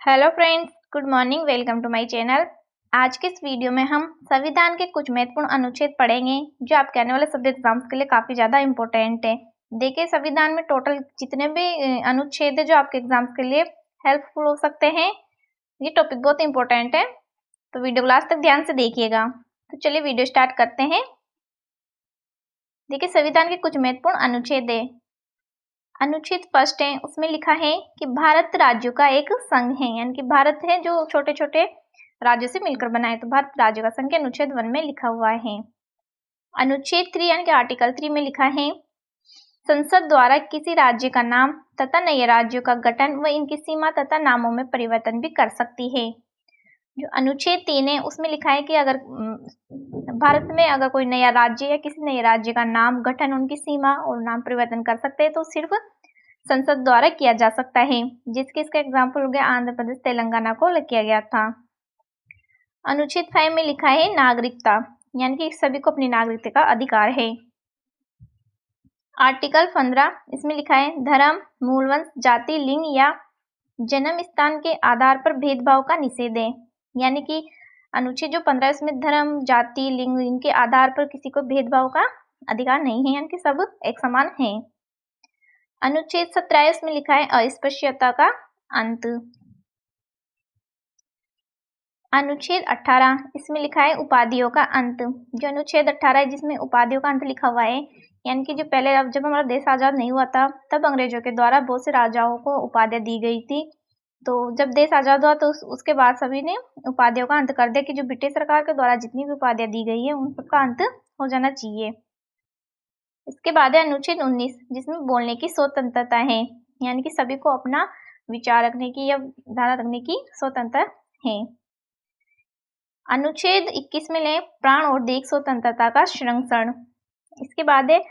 Hello friends, good morning. Welcome to my channel. आज के इस वीडियो में हम संविधान के कुछ महत्वपूर्ण अनुच्छेद पढ़ेंगे जो आपके आने वाले सभी एग्जाम्स के लिए काफ़ी ज़्यादा इंपॉर्टेंट है। देखिए, संविधान में टोटल जितने भी अनुच्छेद है जो आपके एग्जाम्स के लिए हेल्पफुल हो सकते हैं। ये टॉपिक बहुत इंपॉर्टेंट है, तो वीडियो को लास्ट तक ध्यान से देखिएगा। तो चलिए वीडियो स्टार्ट करते हैं। देखिए, संविधान के कुछ महत्वपूर्ण अनुच्छेद है। अनुच्छेद फर्स्ट है, उसमें लिखा है कि भारत राज्यों का एक संघ है, यानी कि भारत है जो छोटे छोटे राज्यों से मिलकर बना है, तो भारत राज्यों का संघ अनुच्छेद 1 में लिखा हुआ है। अनुच्छेद 3 यानी कि आर्टिकल 3 में लिखा है संसद द्वारा किसी राज्य का नाम तथा नए राज्यों का गठन व इनकी सीमा तथा नामों में परिवर्तन भी कर सकती है। जो अनुच्छेद 3 है उसमें लिखा है कि अगर भारत में अगर कोई नया राज्य या किसी नए राज्य का नाम गठन, उनकी सीमा और नाम परिवर्तन कर सकते हैं तो सिर्फ संसद द्वारा किया जा सकता है, जिसके इसका एग्जाम्पल हो गया आंध्र प्रदेश तेलंगाना को किया गया था। अनुच्छेद 5 में लिखा है नागरिकता, यानी कि सभी को अपनी नागरिकता का अधिकार है। आर्टिकल 15 इसमें लिखा है धर्म, मूलवंश, जाति, लिंग या जन्म स्थान के आधार पर भेदभाव का निषेध है। यानी कि अनुच्छेद जो 15 इसमें धर्म, जाति, लिंग इनके आधार पर किसी को भेदभाव का अधिकार नहीं है, यानी कि सब एक समान है। अनुच्छेद 17 में लिखा है अस्पृश्यता का अंत। अनुच्छेद 18 इसमें लिखा है उपाधियों का अंत। जो अनुच्छेद 18 है जिसमें उपाधियों का अंत लिखा हुआ है, यानी कि जो पहले जब हमारा देश आज़ाद नहीं हुआ था तब अंग्रेजों के द्वारा बहुत से राजाओं को उपाधियां दी गई थी। तो जब देश आज़ाद हुआ तो उसके बाद सभी ने उपाधियों का अंत कर दिया कि जो ब्रिटिश सरकार के द्वारा जितनी भी उपाधियां दी गई है उन सबका अंत हो जाना चाहिए। इसके बाद है अनुच्छेद 19 जिसमें बोलने की स्वतंत्रता है, यानी कि सभी को अपना विचार रखने की या धारणा रखने की स्वतंत्रता है। अनुच्छेद 21 में ले प्राण और देह स्वतंत्रता का संरक्षण। इसके बाद है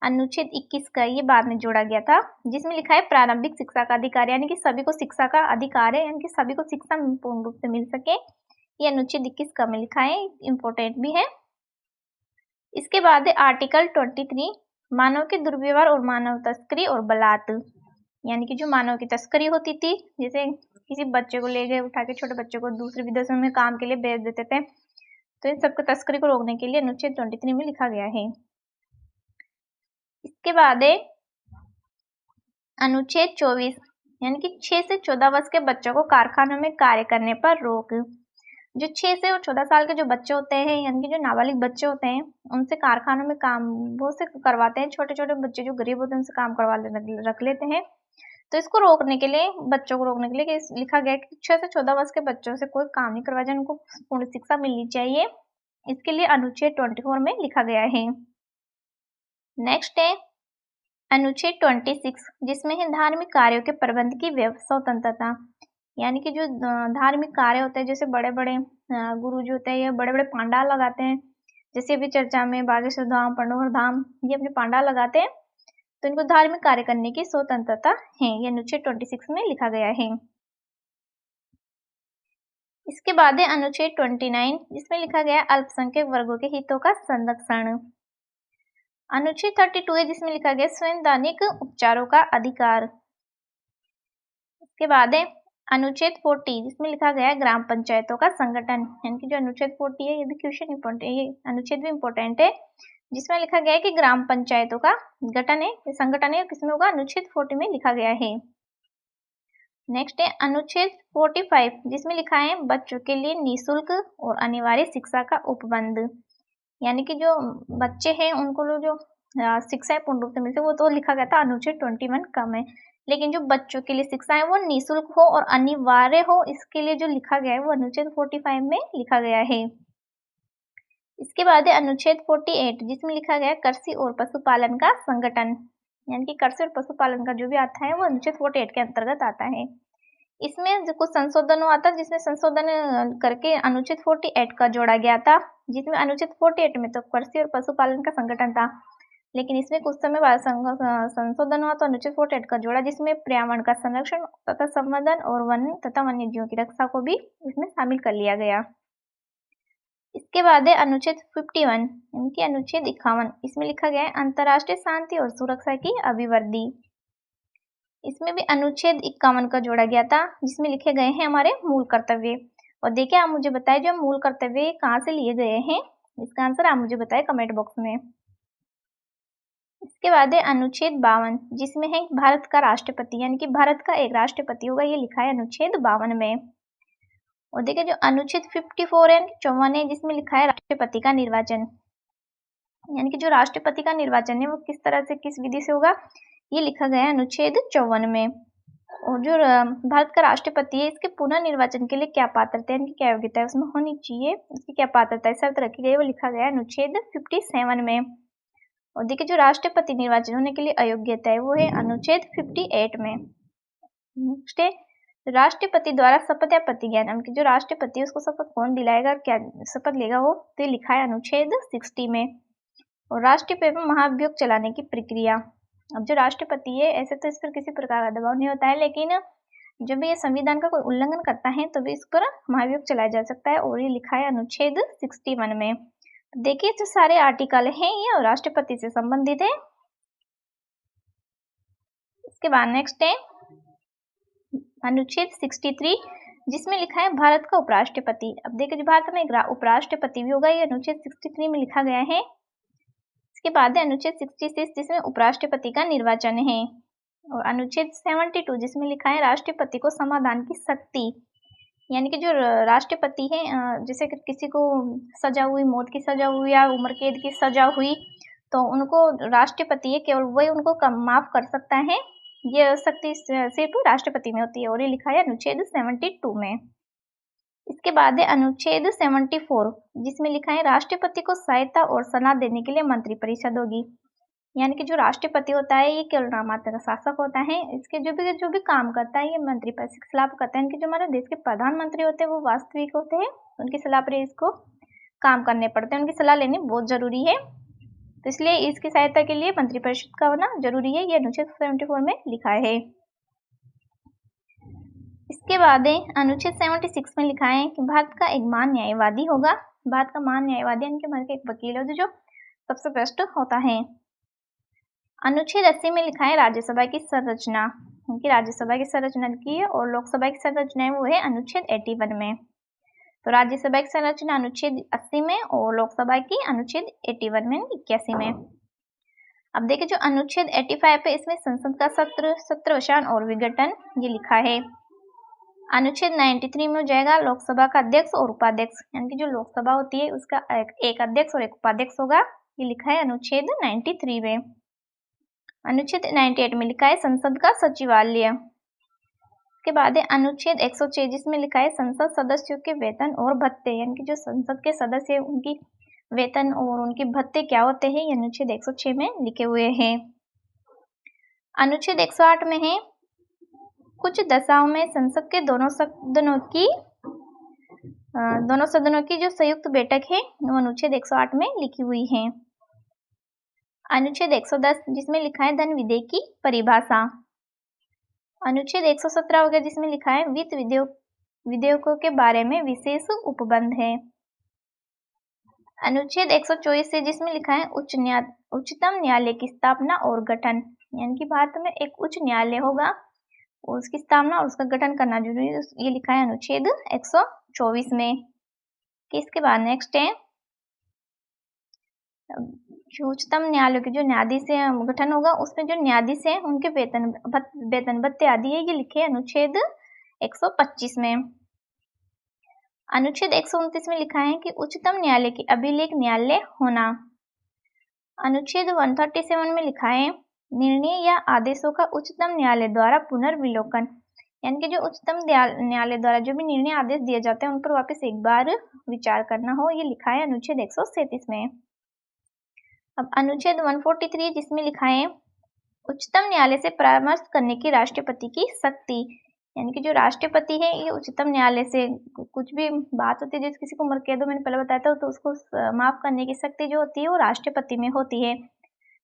अनुच्छेद 21 का, ये बाद में जोड़ा गया था, जिसमें लिखा है प्रारंभिक शिक्षा का अधिकार, यानी कि सभी को शिक्षा का अधिकार है, यानी कि सभी को शिक्षा पूर्ण रूप से मिल सके। ये अनुच्छेद 21 का में लिखा है, इम्पोर्टेंट भी है। इसके बाद है आर्टिकल 23 मानव के दुर्व्यवहार और मानव तस्करी और बलात्कार, यानी कि जो मानव की तस्करी होती थी, जैसे किसी बच्चे को ले गए उठा के, छोटे बच्चे को दूसरे विदेशों में काम के लिए भेज देते थे, तो इन सबको तस्करी को रोकने के लिए अनुच्छेद 23 में लिखा गया है। इसके बाद है अनुच्छेद 24, यानी कि 6 से 14 वर्ष के बच्चों को कारखानों में कार्य करने पर रोक। जो 6 से और 14 साल के जो बच्चे होते हैं, यानी कि जो नाबालिग बच्चे होते हैं, उनसे कारखानों में काम बहुत से करवाते हैं। छोटे छोटे बच्चे जो गरीब होते हैं उनसे काम करवा रख लेते हैं। तो इसको रोकने के लिए, बच्चों को रोकने के लिए लिखा गया है कि 6 से 14 वर्ष के बच्चों से कोई काम नहीं करवाया जाए, उनको पूर्ण शिक्षा मिलनी चाहिए। इसके लिए अनुच्छेद 24 में लिखा गया है। नेक्स्ट है अनुच्छेद 26 जिसमें है धार्मिक कार्यों के प्रबंध की स्वतंत्रता, यानी कि जो धार्मिक कार्य होते हैं, जैसे बड़े बड़े गुरु जो होते हैं ये बड़े बड़े पांडाल लगाते हैं, जैसे अभी चर्चा में बागेश्वर धाम, पंडोर धाम, ये अपने पांडाल लगाते हैं, तो इनको धार्मिक कार्य करने की स्वतंत्रता है। ये अनुच्छेद 26 में लिखा गया है। इसके बाद है अनुच्छेद 29 जिसमें लिखा गया अल्पसंख्यक वर्गों के हितों का संरक्षण। अनुच्छेद 32 है जिसमें लिखा गया संवैधानिक उपचारों का अधिकार। इसके बाद है अनुच्छेद 40 जिसमें लिखा गया है ग्राम पंचायतों का संगठन, यानी कि जो अनुच्छेद 40 है ये भी क्वेश्चन इंपॉर्टेंट है, ये अनुच्छेद भी इंपॉर्टेंट है, जिसमें लिखा गया है कि ग्राम पंचायतों का गठन है, संगठन है, किसमें होगा, अनुच्छेद 40 में लिखा गया है। नेक्स्ट है अनुच्छेद 45 जिसमें लिखा है बच्चों के लिए निःशुल्क और अनिवार्य शिक्षा का उपबंध, यानी कि जो बच्चे हैं उनको जो शिक्षा पूर्ण रूप से मिलती है, वो तो लिखा गया था अनुच्छेद 21 कम है, लेकिन जो बच्चों के लिए शिक्षा है वो निःशुल्क हो और अनिवार्य हो, इसके लिए जो लिखा गया है वो अनुच्छेद 45 में लिखा गया है। इसके बाद है अनुच्छेद 48 जिसमें लिखा गया कृषि और पशुपालन का संगठन, यानी कि कृषि और पशुपालन का जो भी आता है वो अनुच्छेद 48 के अंतर्गत आता है। इसमें कुछ संशोधन हुआ था, जिसमें संशोधन करके अनुच्छेद 48 का जोड़ा गया था, जिसमें अनुच्छेद 48 में तो कृषि और पशुपालन का संगठन था, लेकिन इसमें कुछ समय बाद संशोधन हुआ तो अनुच्छेद 48 का जोड़ा, जिसमें पर्यावरण का संरक्षण तथा संवर्धन और वन तथा वन्य जीवों की रक्षा को भी इसमें शामिल कर लिया गया। इसके बाद है अनुच्छेद 51 यानी अनुच्छेद 51, इसमें लिखा गया है अंतर्राष्ट्रीय शांति और सुरक्षा की अभिवृद्धि। इसमें भी अनुच्छेद 51 का जोड़ा गया था, जिसमें लिखे गए हैं हमारे मूल कर्तव्य। और देखिए आप मुझे बताएं जो मूल कर्तव्य कहाँ से लिए गए हैं, इसका आंसर आप मुझे बताएं कमेंट बॉक्स में। इसके बाद है अनुच्छेद 52, जिसमें है भारत का राष्ट्रपति, यानी कि भारत का एक राष्ट्रपति होगा, ये लिखा है अनुच्छेद 52 में। और देखिए जो अनुच्छेद 54 है 54 है, जिसमें लिखा है राष्ट्रपति का निर्वाचन, यानी कि जो राष्ट्रपति का निर्वाचन है वो किस तरह से किस विधि से होगा, ये लिखा गया है अनुच्छेद 54 में। और जो भारत का राष्ट्रपति है इसके पुनर्निर्वाचन के लिए क्या पात्रता है, इनकी क्या योग्यता है उसमें होनी चाहिए, इसकी क्या पात्रता है शर्त रखी गई है, वो लिखा गया है अनुच्छेद 57 में। और देखिए जो राष्ट्रपति निर्वाचन होने के लिए अयोग्यता है वो है अनुच्छेद 58 में। नेक्स्ट है राष्ट्रपति द्वारा शपथ या प्रतिज्ञा, यानी जो राष्ट्रपति है उसको शपथ कौन दिलाएगा और क्या शपथ लेगा वो, तो लिखा है अनुच्छेद 60 में। और राष्ट्रपति पर महाभियोग चलाने की प्रक्रिया, अब जो राष्ट्रपति है ऐसे तो इस पर किसी प्रकार का दबाव नहीं होता है, लेकिन जब भी ये संविधान का कोई उल्लंघन करता है तो भी इस पर महाभियोग चलाया जा सकता है, और ये लिखा है अनुच्छेद 61 में। देखिए जो सारे आर्टिकल हैं ये राष्ट्रपति से संबंधित है। इसके बाद नेक्स्ट है अनुच्छेद 63, जिसमें लिखा है भारत का उपराष्ट्रपति। अब देखिए जो भारत में एक उपराष्ट्रपति भी होगा, ये अनुच्छेद 63 में लिखा गया है। इसके बाद है अनुच्छेद 66, जिसमें उपराष्ट्रपति का निर्वाचन है। और अनुच्छेद 72, जिसमें लिखा है राष्ट्रपति को समाधान की शक्ति, यानी कि जो राष्ट्रपति है जैसे कि किसी को सजा हुई, मौत की सजा हुई या उम्र कैद की सजा हुई, तो उनको राष्ट्रपति है केवल वही उनको माफ कर सकता है, ये शक्ति सिर्फ राष्ट्रपति में होती है, और ये लिखा है अनुच्छेद 72 में। इसके बाद है अनुच्छेद 74, जिसमें लिखा है राष्ट्रपति को सहायता और सलाह देने के लिए मंत्रिपरिषद होगी, यानी कि जो राष्ट्रपति होता है ये केवल नामात्र का शासक होता है, इसके जो भी काम करता है ये मंत्रिपरिषद की सलाह करता है। इनके जो हमारे देश के प्रधानमंत्री होते हैं वो वास्तविक होते हैं, उनकी सलाह पर इसको काम करने पड़ते हैं, उनकी सलाह लेनी बहुत जरूरी है, तो इसलिए इसकी सहायता के लिए मंत्रिपरिषद का होना जरूरी है, ये अनुच्छेद 74 में लिखा है। इसके बाद अनुच्छेद 76 में लिखा है कि भारत का एक महान न्यायवादी होगा, भारत का महान न्यायवादी इनके भारत का एक वकील होगा जो सबसे बेस्ट होता है। अनुच्छेद 80 में लिखा है राज्यसभा की संरचना, उनकी राज्यसभा की संरचना की है, और लोकसभा की संरचना है वो है अनुच्छेद 81 में। तो राज्यसभा की संरचना अनुच्छेद 80 में और लोकसभा की अनुच्छेद 81 में 81 में। अब देखिए जो अनुच्छेद 85 है इसमें संसद का सत्रवसान और विघटन ये लिखा है। अनुच्छेद 93 में हो जाएगा लोकसभा का अध्यक्ष और उपाध्यक्ष, यानी कि जो लोकसभा होती है उसका एक अध्यक्ष और एक उपाध्यक्ष होगा, ये लिखा है अनुच्छेद 93 में। अनुच्छेद 98 में लिखा है संसद का सचिवालय। इसके बाद है अनुच्छेद 106, जिसमें लिखा है संसद सदस्यों के वेतन और भत्ते, यानी कि जो संसद के सदस्य उनकी वेतन और उनके भत्ते क्या होते हैं, ये अनुच्छेद 106 में लिखे हुए हैं। अनुच्छेद 108 में है कुछ दशाओं में संसद के दोनों सदनों की जो संयुक्त बैठक है वो अनुच्छेद 108 में लिखी हुई है। अनुच्छेद 110, जिसमें लिखा है धन विधेयक की परिभाषा। अनुच्छेद 117 हो गया, जिसमें लिखा है वित्त विधेयकों के बारे में विशेष उपबंध है। अनुच्छेद 124 है, जिसमें लिखा है उच्चतम न्यायालय की स्थापना और गठन, यानी कि भारत में एक उच्च न्यायालय होगा, उसकी स्थापना और उसका गठन करना जरूरी है, ये लिखा है अनुच्छेद 124 में। इसके बाद नेक्स्ट है उच्चतम न्यायालय के जो न्यायाधीश गठन होगा उसमें जो न्यायाधीश है उनके वेतन भत्ते आदि है, ये लिखे अनुच्छेद 125 में। अनुच्छेद 129 में लिखा है कि उच्चतम न्यायालय की अभिलेख न्यायालय होना। अनुच्छेद 137 में लिखा है निर्णय या आदेशों का उच्चतम न्यायालय द्वारा पुनर्विलोकन, यानी कि जो उच्चतम न्यायालय द्वारा जो भी निर्णय आदेश दिए जाते हैं उन पर वापस एक बार विचार करना हो, ये लिखा है अनुच्छेद 137 में। अब अनुच्छेद 143, जिसमें लिखा है उच्चतम न्यायालय से परामर्श करने की राष्ट्रपति की शक्ति, यानी कि जो राष्ट्रपति है ये उच्चतम न्यायालय से कुछ भी बात होती है, जैसे किसी को उम्र कैद मैंने पहले बताया था, तो उसको माफ करने की शक्ति जो होती है वो राष्ट्रपति में होती है।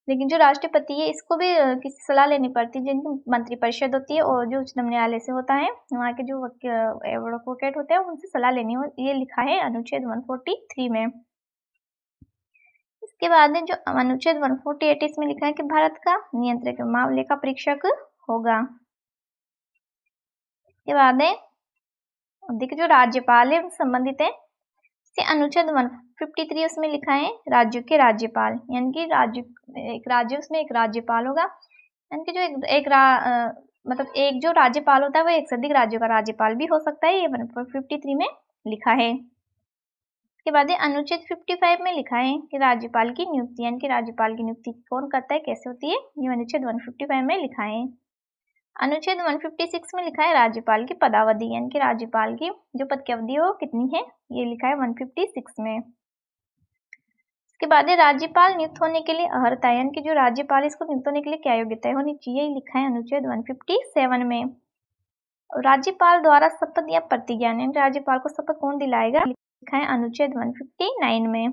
लेकिन जो राष्ट्रपति है इसको भी किसी सलाह लेनी पड़ती है, जिनकी मंत्रिपरिषद होती है, और जो उच्चतम न्यायालय से होता है वहाँ के जो एडवोकेट होते हैं उनसे सलाह लेनी हो, ये लिखा है अनुच्छेद 143 में। इसके बाद जो अनुच्छेद 148 इसमें लिखा है कि भारत का नियंत्रक मामले का परीक्षक होगा। इसके बाद है देखिए जो राज्यपाल है संबंधित है से अनुच्छेद 153 उसमें लिखा है राज्यों के राज्यपाल, यानी कि एक राज्य उसमें एक राज्यपाल होगा, यानी कि जो मतलब एक जो राज्यपाल होता है वो एक से अधिक राज्यों का राज्यपाल भी हो सकता है, ये 153 में लिखा है। इसके बाद अनुच्छेद 55 में लिखा है कि राज्यपाल की नियुक्ति, यानी कि राज्यपाल की नियुक्ति कौन करता है, कैसे होती है, ये अनुच्छेद 155 में लिखा है। अनुच्छेद 156 में लिखा है राज्यपाल की पदावधि, यानी कि राज्यपाल की जो पद की अवधि है वो कितनी है, ये लिखा है 156 में। इसके बाद राज्यपाल नियुक्त होने के लिए अर्हता, यानी कि जो राज्यपाल इसको नियुक्त होने के लिए क्या योग्यता होनी चाहिए, लिखा है अनुच्छेद 157 में। राज्यपाल द्वारा शपथ या प्रतिज्ञा, यानी राज्यपाल को शपथ कौन दिलाएगा, लिखा है अनुच्छेद 159 में।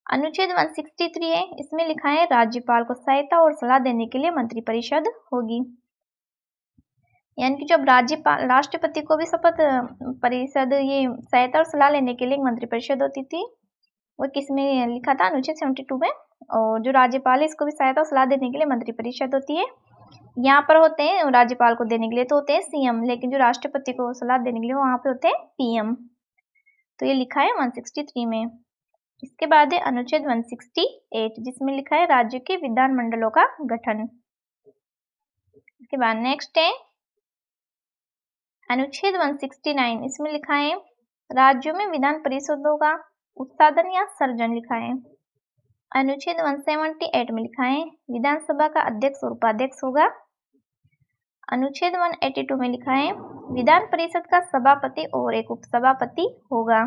अनुच्छेद 163 है, इसमें लिखा है राज्यपाल को सहायता और सलाह देने के लिए मंत्रिपरिषद होगी, यानी कि जब राज्यपाल राष्ट्रपति को भी शपथ परिषद ये सहायता और सलाह लेने के लिए एक मंत्रिपरिषद होती थी, वो किस में लिखा था, अनुच्छेद 72 में। और जो राज्यपाल है इसको भी सहायता और सलाह देने के लिए मंत्रिपरिषद होती है। यहाँ पर होते हैं राज्यपाल को देने के लिए तो होते हैं सीएम, लेकिन जो राष्ट्रपति को सलाह देने के लिए वहां पे होते हैं पीएम, तो ये लिखा है 163 में। इसके बाद है अनुच्छेद 168 जिसमें लिखा है राज्य के विधानमंडलों का गठन। इसके बाद नेक्स्ट है अनुच्छेद 169, इसमें लिखा है राज्यों में विधान परिषदों का उत्पादन या सर्जन, लिखा है। अनुच्छेद 178 में लिखा है विधानसभा का अध्यक्ष और उपाध्यक्ष होगा। अनुच्छेद 182 में लिखा है विधान परिषद का सभापति और एक उपसभापति होगा।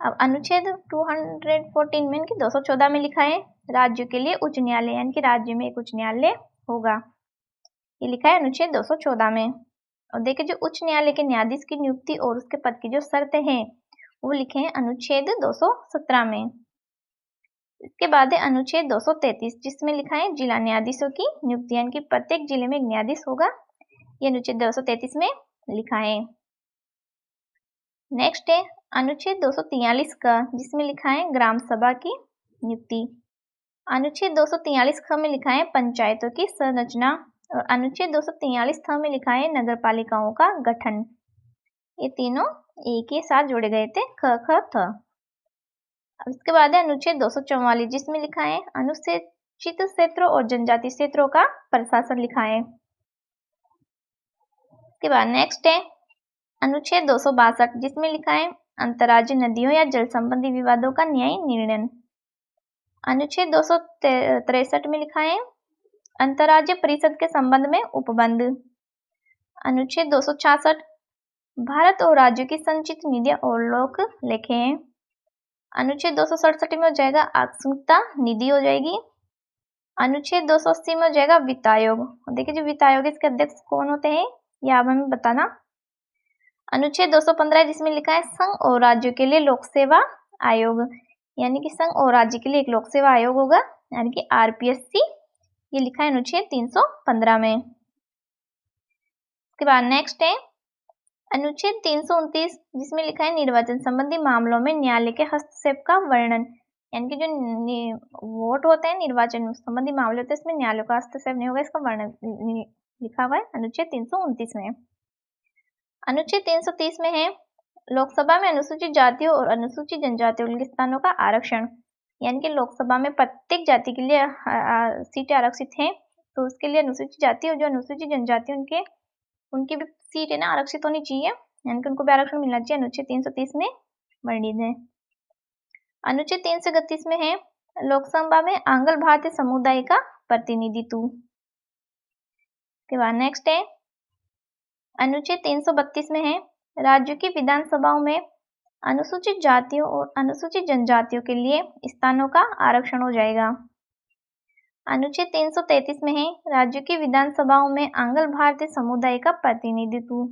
अब अनुच्छेद 214 में 214 में लिखा है राज्यों के लिए उच्च न्यायालय, यानी कि राज्य में एक उच्च न्यायालय होगा, ये लिखा है अनुच्छेद 214 में। और देखिए जो उच्च न्यायालय के न्यायाधीश की नियुक्ति और उसके पद की जो शर्तें हैं वो लिखे हैं अनुच्छेद 217 में। इसके बाद है अनुच्छेद 233 जिसमें लिखा है जिला न्यायाधीशों की नियुक्ति, यानी कि प्रत्येक जिले में एक न्यायाधीश होगा, ये अनुच्छेद 233 में लिखा है। नेक्स्ट है अनुच्छेद 243 का जिसमें लिखा है ग्राम सभा की नियुक्ति। अनुच्छेद 243 ख में लिखा है पंचायतों की संरचना और अनुच्छेद 243 थ में लिखा है नगर पालिकाओं का गठन। ये तीनों एक ही साथ जोड़े गए थे, ख ख थ। अब इसके बाद है अनुच्छेद 244 जिसमें लिखा है अनुसूचित क्षेत्रों और जनजाति क्षेत्रों का प्रशासन, लिखा है। इसके बाद नेक्स्ट है अनुच्छेद 262 जिसमें लिखा है अंतर्राज्यीय नदियों या जल संबंधी विवादों का न्यायिक निर्णय। अनुच्छेद 263 में लिखा है अंतर्राज्यीय परिषद के संबंध में उपबंध। अनुच्छेद 266 भारत और राज्यों की संचित निधियां और लोक लेखें। अनुच्छेद 267 में हो जाएगा आकस्मिकता निधि हो जाएगी। अनुच्छेद 280 में हो जाएगा वित्त आयोग। देखिए जो वित्त आयोग इसके अध्यक्ष कौन होते हैं ये आप हमें बताना। अनुच्छेद 215 जिसमें लिखा है संघ और राज्यों के लिए लोक सेवा आयोग, यानी कि संघ और राज्य के लिए एक लोक सेवा आयोग होगा, यानी कि आरपीएससी, ये लिखा है अनुच्छेद 315 में। इसके बाद नेक्स्ट है अनुच्छेद 329 जिसमें लिखा है निर्वाचन संबंधी मामलों में न्यायालय के हस्तक्षेप का वर्णन, यानी कि जो वोट होते हैं निर्वाचन संबंधी मामले होते हैं इसमें न्यायालय का हस्तक्षेप नहीं होगा, इसका वर्णन लिखा हुआ है अनुच्छेद 329 में। अनुच्छेद 330 में है लोकसभा में अनुसूचित जातियों और अनुसूचित जनजातियों के स्थानों का आरक्षण, यानी कि लोकसभा में प्रत्येक जाति के लिए सीटें आरक्षित हैं, तो उसके लिए अनुसूचित जाति और जो अनुसूचित जनजाति उनकी भी सीट है ना आरक्षित होनी चाहिए, यानी कि उनको भी आरक्षण मिलना चाहिए, अनुच्छेद 330 में वर्णित है। अनुच्छेद 331 में है लोकसभा में आंग्ल भारतीय समुदाय का प्रतिनिधित्व। के बाद नेक्स्ट है अनुच्छेद 332 में है राज्यों की विधानसभाओं में अनुसूचित जातियों और अनुसूचित जनजातियों के लिए स्थानों का आरक्षण हो जाएगा। अनुच्छेद 333 में है राज्यों की विधानसभाओं में आंग्ल भारतीय समुदाय का प्रतिनिधित्व।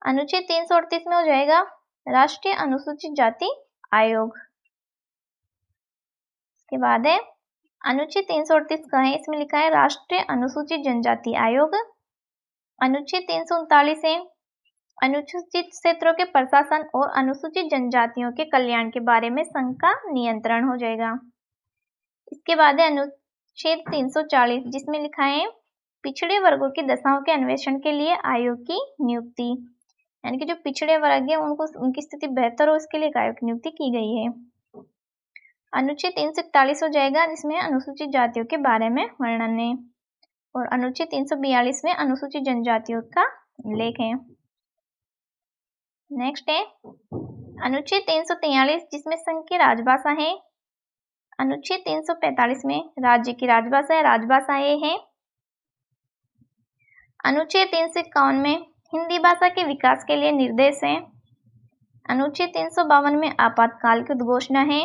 अनुच्छेद 338 में हो जाएगा राष्ट्रीय अनुसूचित जाति आयोग। इसके बाद है अनुच्छेद 338 का है, इसमें लिखा है राष्ट्रीय अनुसूचित जनजाति आयोग। अनुच्छेद 339 है अनुसूचित क्षेत्रों के प्रशासन और अनुसूचित जनजातियों के कल्याण के बारे में संघ का नियंत्रण हो जाएगा। इसके बाद है अनुच्छेद 340 जिसमें लिखा है पिछड़े वर्गों की दशाओं के अन्वेषण के लिए आयोग की नियुक्ति, यानी कि जो पिछड़े वर्ग है उनको उनकी स्थिति बेहतर हो इसके लिए एक आयोग की नियुक्ति की गई है। अनुच्छेद 341 हो जाएगा जिसमें अनुसूचित जातियों के बारे में वर्णन है, और अनुच्छेद 342 में अनुसूचित जनजातियों का उल्लेख है। नेक्स्ट है अनुच्छेद 343 जिसमें संघ की राजभाषा है। अनुच्छेद 345 में राज्य की राजभाषा है, राजभाषाएं हैं। अनुच्छेद 351 में हिंदी भाषा के विकास के लिए निर्देश है। अनुच्छेद 352 में आपातकाल की उद्घोषणा है,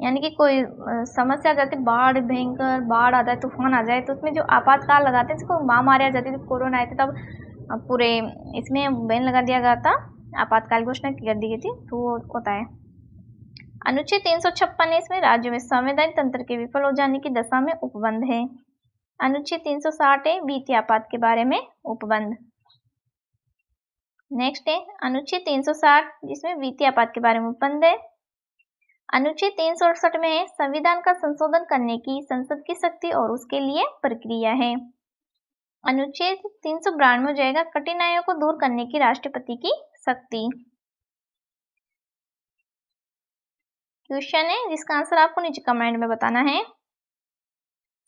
यानी कि कोई समस्या आ जाती है, बाढ़, भयंकर बाढ़ आ जाए, तूफान आ जाए, तो उसमें जो आपातकाल लगाते हैं जिसको महामारी आ जाती थी, कोरोना आए थे तब पूरे इसमें बैन लगा दिया गया था, आपातकाल घोषणा कर दी गई थी, तो वो होता है। अनुच्छेद 356 है, इसमें राज्य में संवैधानिक तंत्र के विफल हो जाने की दशा में उपबंध है। अनुच्छेद 360 है वित्तीय आपात के बारे में उपबंध। नेक्स्ट है अनुच्छेद 360 जिसमें वित्तीय आपात के बारे में उपबंध है। अनुच्छेद 368 में है संविधान का संशोधन करने की संसद की शक्ति और उसके लिए प्रक्रिया है। अनुच्छेद 392 हो जाएगा कठिनाइयों को दूर करने की राष्ट्रपति की शक्ति। क्वेश्चन है जिसका आंसर आपको नीचे कमेंट में बताना है।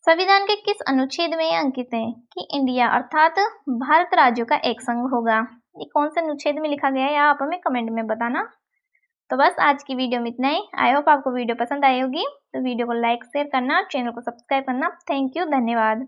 संविधान के किस अनुच्छेद में यह अंकित है कि इंडिया अर्थात भारत राज्यों का एक संघ होगा? ये कौन से अनुच्छेद में लिखा गया है आप हमें कमेंट में बताना। तो बस आज की वीडियो में इतना ही। आई होप आपको वीडियो पसंद आई होगी, तो वीडियो को लाइक शेयर करना, चैनल को सब्सक्राइब करना। थैंक यू, धन्यवाद।